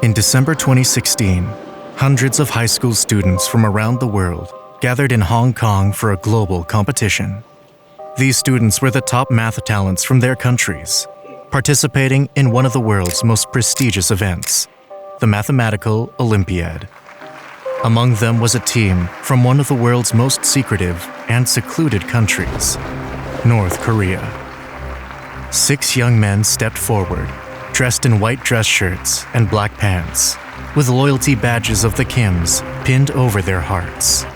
In December 2016, hundreds of high school students from around the world gathered in Hong Kong for a global competition. These students were the top math talents from their countries, participating in one of the world's most prestigious events, the Mathematical Olympiad. Among them was a team from one of the world's most secretive and secluded countries, North Korea. 6 young men stepped forward, dressed in white dress shirts and black pants, with loyalty badges of the Kims pinned over their hearts.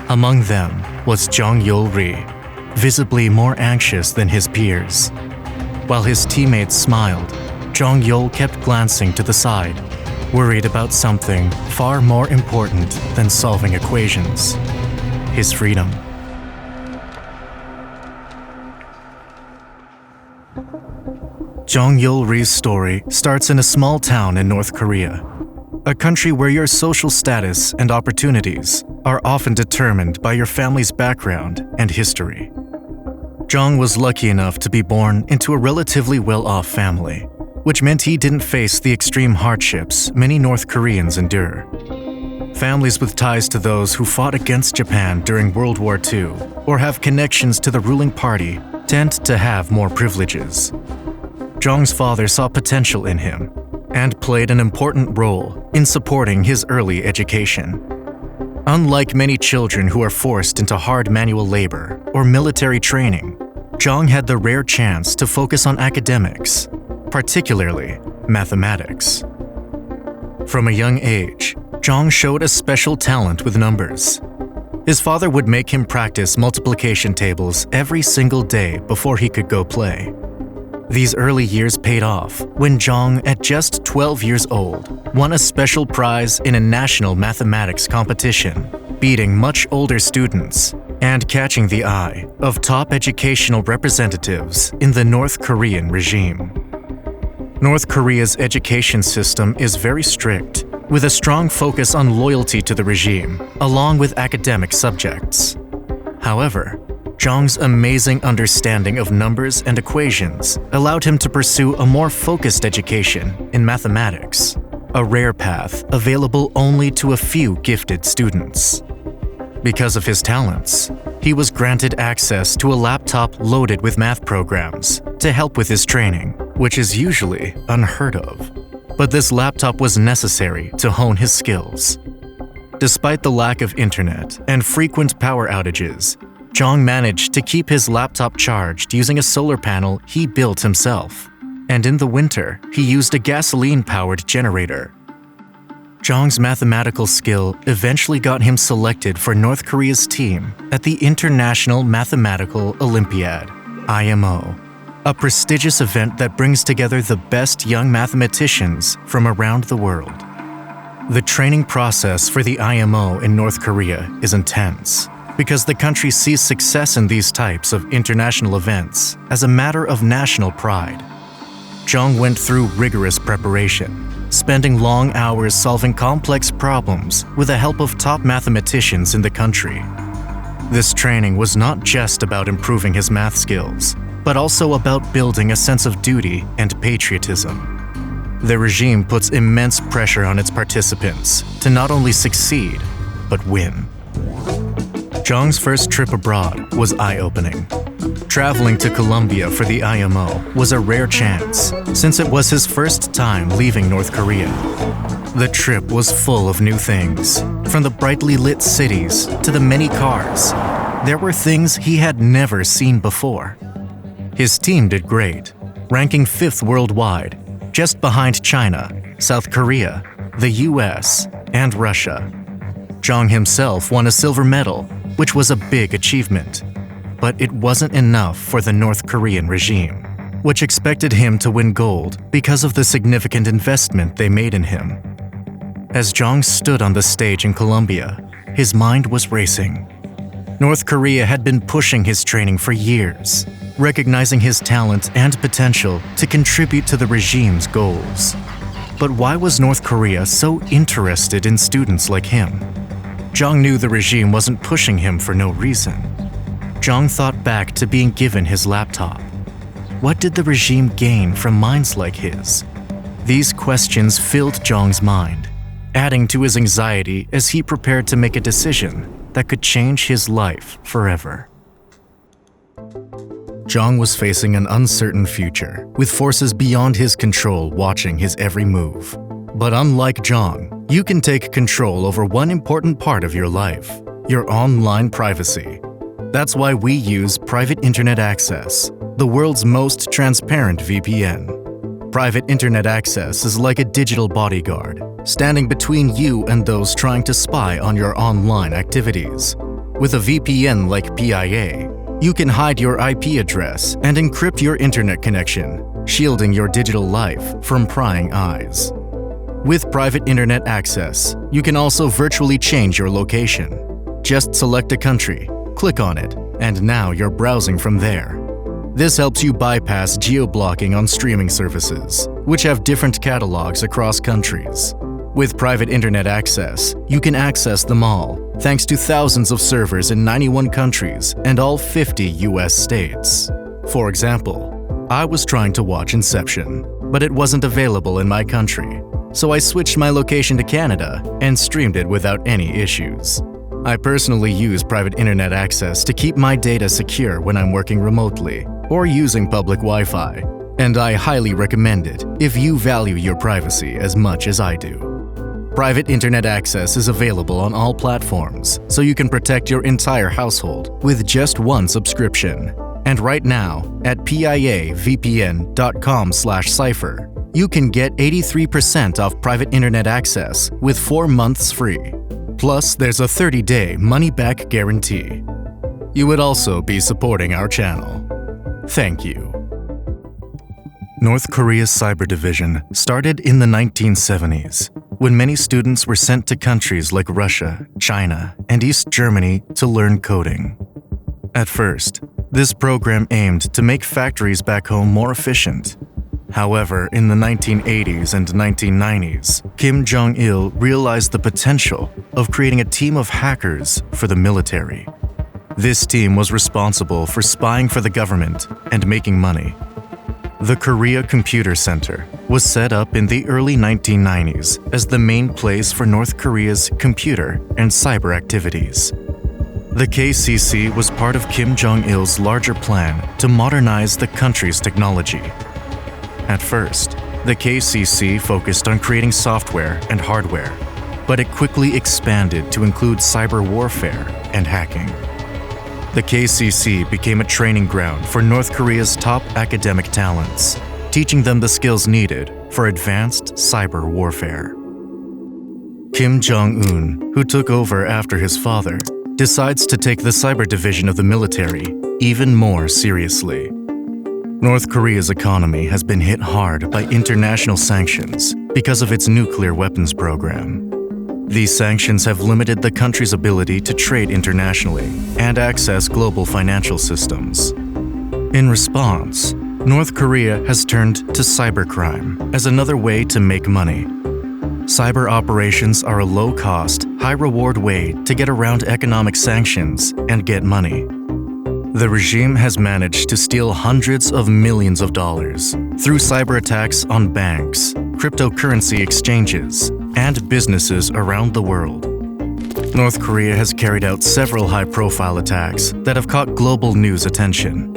Among them was Jong Yol-ri, visibly more anxious than his peers. While his teammates smiled, Jong Yol kept glancing to the side, worried about something far more important than solving equations: his freedom. Jong Yol-ri's story starts in a small town in North Korea, a country where your social status and opportunities are often determined by your family's background and history. Jong was lucky enough to be born into a relatively well-off family, which meant he didn't face the extreme hardships many North Koreans endure. Families with ties to those who fought against Japan during World War II or have connections to the ruling party tend to have more privileges. Jong's father saw potential in him and played an important role in supporting his early education. Unlike many children who are forced into hard manual labor or military training, Jong had the rare chance to focus on academics, particularly mathematics. From a young age, Jong showed a special talent with numbers. His father would make him practice multiplication tables every single day before he could go play. These early years paid off when Jong, at just 12 years old, won a special prize in a national mathematics competition, beating much older students and catching the eye of top educational representatives in the North Korean regime. North Korea's education system is very strict, with a strong focus on loyalty to the regime, along with academic subjects. However, Jong's amazing understanding of numbers and equations allowed him to pursue a more focused education in mathematics, a rare path available only to a few gifted students. Because of his talents, he was granted access to a laptop loaded with math programs to help with his training, which is usually unheard of. But this laptop was necessary to hone his skills. Despite the lack of internet and frequent power outages, Jong managed to keep his laptop charged using a solar panel he built himself, and in the winter, he used a gasoline-powered generator. Jong's mathematical skill eventually got him selected for North Korea's team at the International Mathematical Olympiad, IMO, a prestigious event that brings together the best young mathematicians from around the world. The training process for the IMO in North Korea is intense, because the country sees success in these types of international events as a matter of national pride. Jong went through rigorous preparation, spending long hours solving complex problems with the help of top mathematicians in the country. This training was not just about improving his math skills, but also about building a sense of duty and patriotism. The regime puts immense pressure on its participants to not only succeed, but win. Jong's first trip abroad was eye-opening. Traveling to Colombia for the IMO was a rare chance, since it was his first time leaving North Korea. The trip was full of new things, from the brightly lit cities to the many cars. There were things he had never seen before. His team did great, ranking 5th worldwide, just behind China, South Korea, the US, and Russia. Jong himself won a silver medal, which was a big achievement. But it wasn't enough for the North Korean regime, which expected him to win gold because of the significant investment they made in him. As Jong stood on the stage in Colombia, his mind was racing. North Korea had been pushing his training for years, recognizing his talent and potential to contribute to the regime's goals. But why was North Korea so interested in students like him? Jong knew the regime wasn't pushing him for no reason. Jong thought back to being given his laptop. What did the regime gain from minds like his? These questions filled Jong's mind, adding to his anxiety as he prepared to make a decision that could change his life forever. Jong was facing an uncertain future, with forces beyond his control watching his every move. But unlike Jong, you can take control over one important part of your life, your online privacy. That's why we use Private Internet Access, the world's most transparent VPN. Private Internet Access is like a digital bodyguard, standing between you and those trying to spy on your online activities. With a VPN like PIA, you can hide your IP address and encrypt your internet connection, shielding your digital life from prying eyes. With Private Internet Access, you can also virtually change your location. Just select a country, click on it, and now you're browsing from there. This helps you bypass geo-blocking on streaming services, which have different catalogs across countries. With Private Internet Access, you can access them all, thanks to thousands of servers in 91 countries and all 50 US states. For example, I was trying to watch Inception, but it wasn't available in my country, so I switched my location to Canada and streamed it without any issues. I personally use Private Internet Access to keep my data secure when I'm working remotely or using public Wi-Fi, and I highly recommend it if you value your privacy as much as I do. Private Internet Access is available on all platforms, so you can protect your entire household with just one subscription. And right now, at piavpn.com/cypher, you can get 83% off Private Internet Access with 4 months free. Plus, there's a 30-day money-back guarantee. You would also be supporting our channel. Thank you. North Korea's cyber division started in the 1970s, when many students were sent to countries like Russia, China, and East Germany to learn coding. At first, this program aimed to make factories back home more efficient. However, in the 1980s and 1990s, Kim Jong-il realized the potential of creating a team of hackers for the military. This team was responsible for spying for the government and making money. The Korea Computer Center was set up in the early 1990s as the main place for North Korea's computer and cyber activities. The KCC was part of Kim Jong-il's larger plan to modernize the country's technology. At first, the KCC focused on creating software and hardware, but it quickly expanded to include cyber warfare and hacking. The KCC became a training ground for North Korea's top academic talents, teaching them the skills needed for advanced cyber warfare. Kim Jong-un, who took over after his father, decides to take the cyber division of the military even more seriously. North Korea's economy has been hit hard by international sanctions because of its nuclear weapons program. These sanctions have limited the country's ability to trade internationally and access global financial systems. In response, North Korea has turned to cybercrime as another way to make money. Cyber operations are a low-cost, high-reward way to get around economic sanctions and get money. The regime has managed to steal hundreds of millions of dollars through cyber attacks on banks, cryptocurrency exchanges, and businesses around the world. North Korea has carried out several high-profile attacks that have caught global news attention.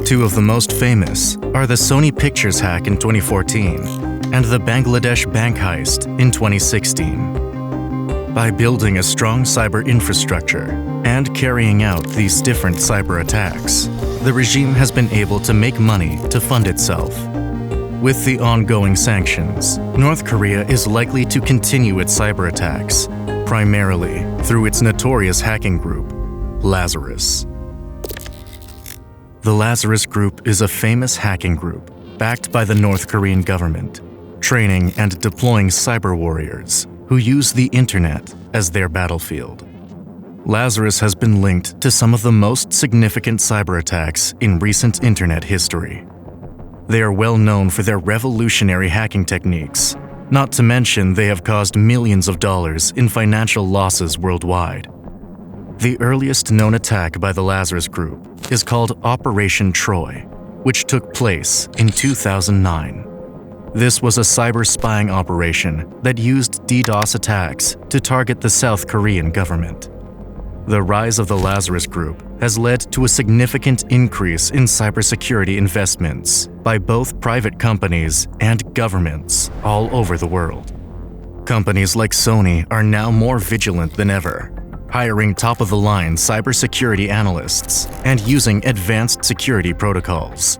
Two of the most famous are the Sony Pictures hack in 2014 and the Bangladesh bank heist in 2016. By building a strong cyber infrastructure and carrying out these different cyber attacks, the regime has been able to make money to fund itself. With the ongoing sanctions, North Korea is likely to continue its cyber attacks, primarily through its notorious hacking group, Lazarus. The Lazarus Group is a famous hacking group backed by the North Korean government, training and deploying cyber warriors who use the internet as their battlefield. Lazarus has been linked to some of the most significant cyber attacks in recent internet history. They are well known for their revolutionary hacking techniques, not to mention they have caused millions of dollars in financial losses worldwide. The earliest known attack by the Lazarus Group is called Operation Troy, which took place in 2009. This was a cyber spying operation that used DDoS attacks to target the South Korean government. The rise of the Lazarus Group has led to a significant increase in cybersecurity investments by both private companies and governments all over the world. Companies like Sony are now more vigilant than ever, hiring top-of-the-line cybersecurity analysts and using advanced security protocols.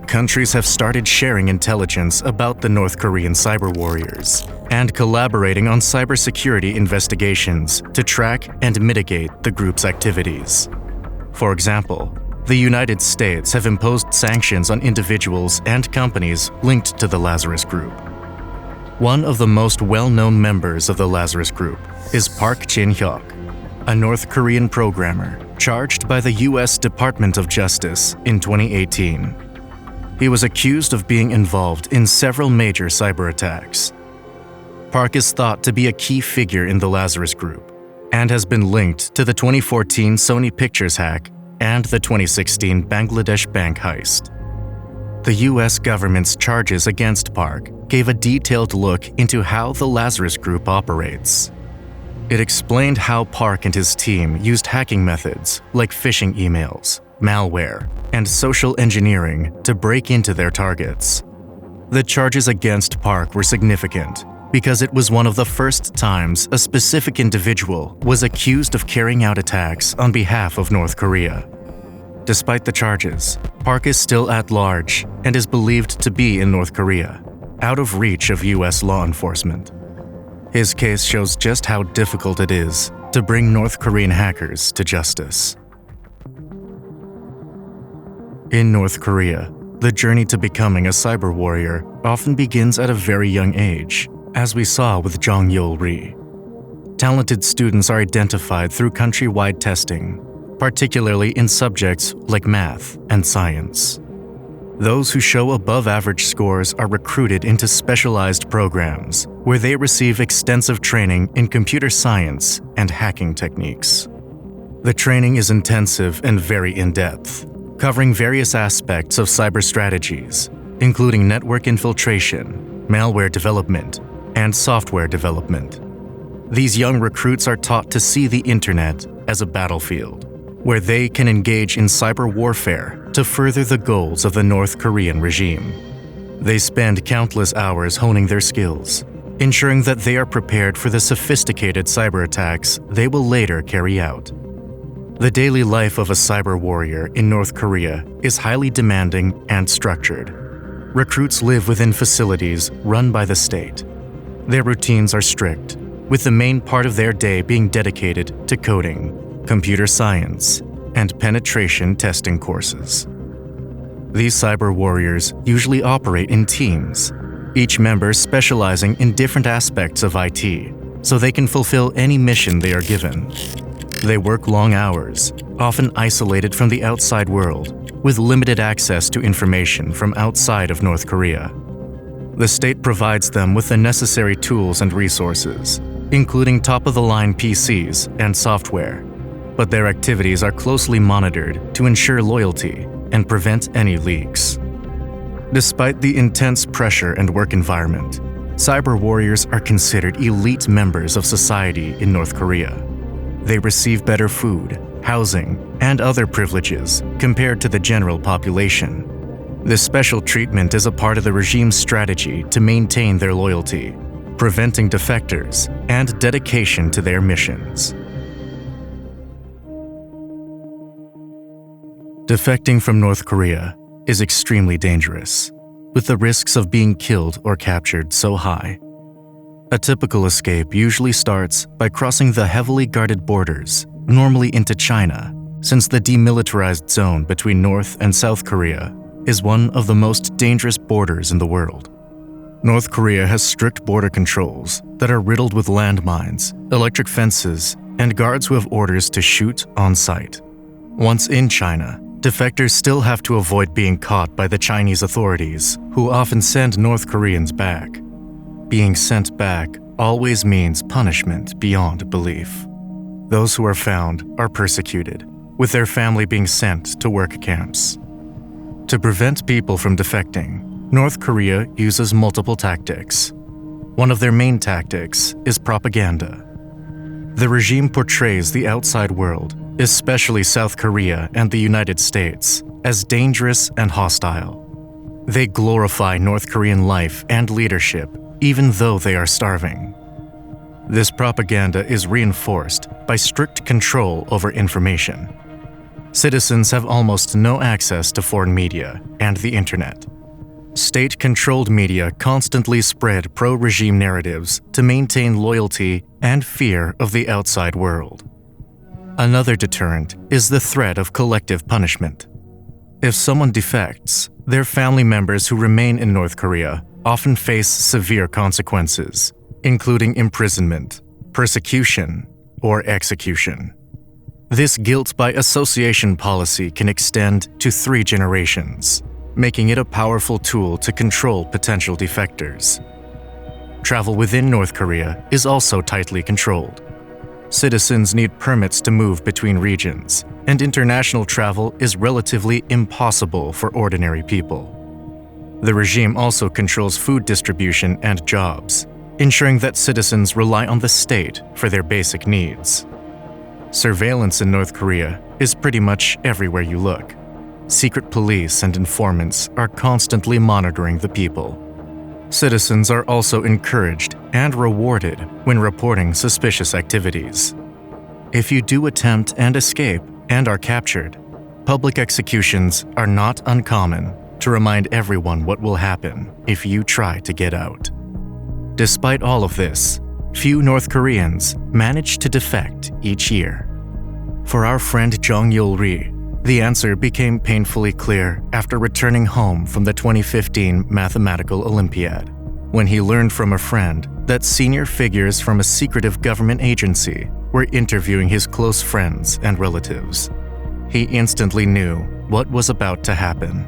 Countries have started sharing intelligence about the North Korean cyber warriors and collaborating on cybersecurity investigations to track and mitigate the group's activities. For example, the United States have imposed sanctions on individuals and companies linked to the Lazarus Group. One of the most well-known members of the Lazarus Group is Park Jin-hyuk, a North Korean programmer charged by the U.S. Department of Justice in 2018. He was accused of being involved in several major cyber attacks. Park is thought to be a key figure in the Lazarus Group and has been linked to the 2014 Sony Pictures hack and the 2016 Bangladesh bank heist. The U.S. government's charges against Park gave a detailed look into how the Lazarus Group operates. It explained how Park and his team used hacking methods like phishing emails, malware, and social engineering to break into their targets. The charges against Park were significant because it was one of the first times a specific individual was accused of carrying out attacks on behalf of North Korea. Despite the charges, Park is still at large and is believed to be in North Korea, out of reach of U.S. law enforcement. His case shows just how difficult it is to bring North Korean hackers to justice. In North Korea, the journey to becoming a cyber warrior often begins at a very young age, as we saw with Jong Yol-ri. Talented students are identified through countrywide testing, particularly in subjects like math and science. Those who show above-average scores are recruited into specialized programs where they receive extensive training in computer science and hacking techniques. The training is intensive and very in-depth, covering various aspects of cyber strategies, including network infiltration, malware development, and software development. These young recruits are taught to see the internet as a battlefield, where they can engage in cyber warfare to further the goals of the North Korean regime. They spend countless hours honing their skills, ensuring that they are prepared for the sophisticated cyber attacks they will later carry out. The daily life of a cyber warrior in North Korea is highly demanding and structured. Recruits live within facilities run by the state. Their routines are strict, with the main part of their day being dedicated to coding, computer science, and penetration testing courses. These cyber warriors usually operate in teams, each member specializing in different aspects of IT, so they can fulfill any mission they are given. They work long hours, often isolated from the outside world, with limited access to information from outside of North Korea. The state provides them with the necessary tools and resources, including top-of-the-line PCs and software, but their activities are closely monitored to ensure loyalty and prevent any leaks. Despite the intense pressure and work environment, cyber warriors are considered elite members of society in North Korea. They receive better food, housing, and other privileges compared to the general population. This special treatment is a part of the regime's strategy to maintain their loyalty, preventing defectors, and dedication to their missions. Defecting from North Korea is extremely dangerous, with the risks of being killed or captured so high. A typical escape usually starts by crossing the heavily guarded borders, normally into China, since the demilitarized zone between North and South Korea is one of the most dangerous borders in the world. North Korea has strict border controls that are riddled with landmines, electric fences, and guards who have orders to shoot on sight. Once in China, defectors still have to avoid being caught by the Chinese authorities, who often send North Koreans back. Being sent back always means punishment beyond belief. Those who are found are persecuted, with their family being sent to work camps. To prevent people from defecting, North Korea uses multiple tactics. One of their main tactics is propaganda. The regime portrays the outside world, especially South Korea and the United States, as dangerous and hostile. They glorify North Korean life and leadership, even though they are starving. This propaganda is reinforced by strict control over information. Citizens have almost no access to foreign media and the internet. State-controlled media constantly spread pro-regime narratives to maintain loyalty and fear of the outside world. Another deterrent is the threat of collective punishment. If someone defects, their family members who remain in North Korea often face severe consequences, including imprisonment, persecution, or execution. This guilt by association policy can extend to 3 generations, making it a powerful tool to control potential defectors. Travel within North Korea is also tightly controlled. Citizens need permits to move between regions, and international travel is relatively impossible for ordinary people. The regime also controls food distribution and jobs, ensuring that citizens rely on the state for their basic needs. Surveillance in North Korea is pretty much everywhere you look. Secret police and informants are constantly monitoring the people. Citizens are also encouraged and rewarded when reporting suspicious activities. If you do attempt and escape and are captured, public executions are not uncommon to remind everyone what will happen if you try to get out. Despite all of this, few North Koreans manage to defect each year. For our friend Jong Yol-ri, the answer became painfully clear after returning home from the 2015 Mathematical Olympiad, when he learned from a friend that senior figures from a secretive government agency were interviewing his close friends and relatives. He instantly knew what was about to happen.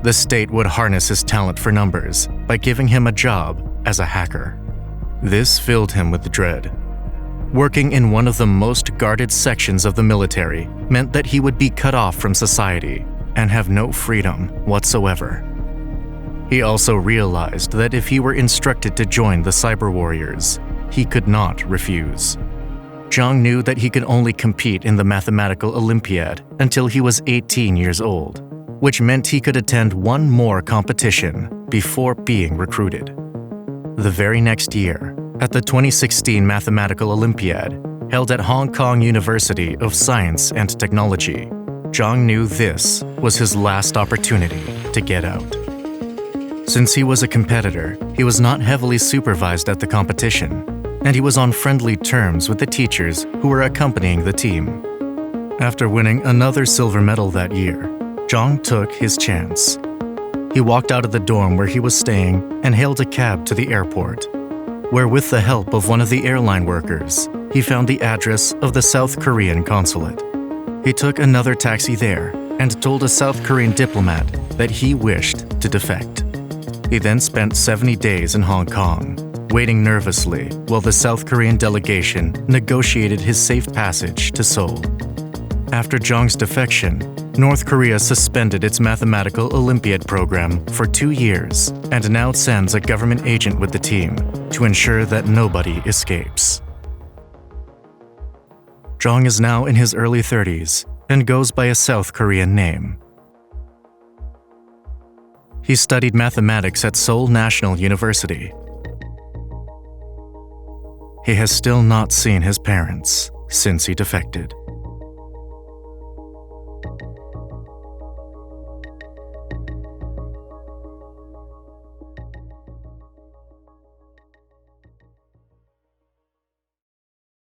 The state would harness his talent for numbers by giving him a job as a hacker. This filled him with dread. Working in one of the most guarded sections of the military meant that he would be cut off from society and have no freedom whatsoever. He also realized that if he were instructed to join the cyber warriors, he could not refuse. Jong knew that he could only compete in the Mathematical Olympiad until he was 18 years old, which meant he could attend one more competition before being recruited. The very next year, at the 2016 Mathematical Olympiad, held at Hong Kong University of Science and Technology, Jong knew this was his last opportunity to get out. Since he was a competitor, he was not heavily supervised at the competition, and he was on friendly terms with the teachers who were accompanying the team. After winning another silver medal that year, Jong took his chance. He walked out of the dorm where he was staying and hailed a cab to the airport, where with the help of one of the airline workers, he found the address of the South Korean consulate. He took another taxi there and told a South Korean diplomat that he wished to defect. He then spent 70 days in Hong Kong, waiting nervously while the South Korean delegation negotiated his safe passage to Seoul. After Jong's defection, North Korea suspended its Mathematical Olympiad program for 2 years and now sends a government agent with the team to ensure that nobody escapes. Jong is now in his early 30s and goes by a South Korean name. He studied mathematics at Seoul National University. He has still not seen his parents since he defected.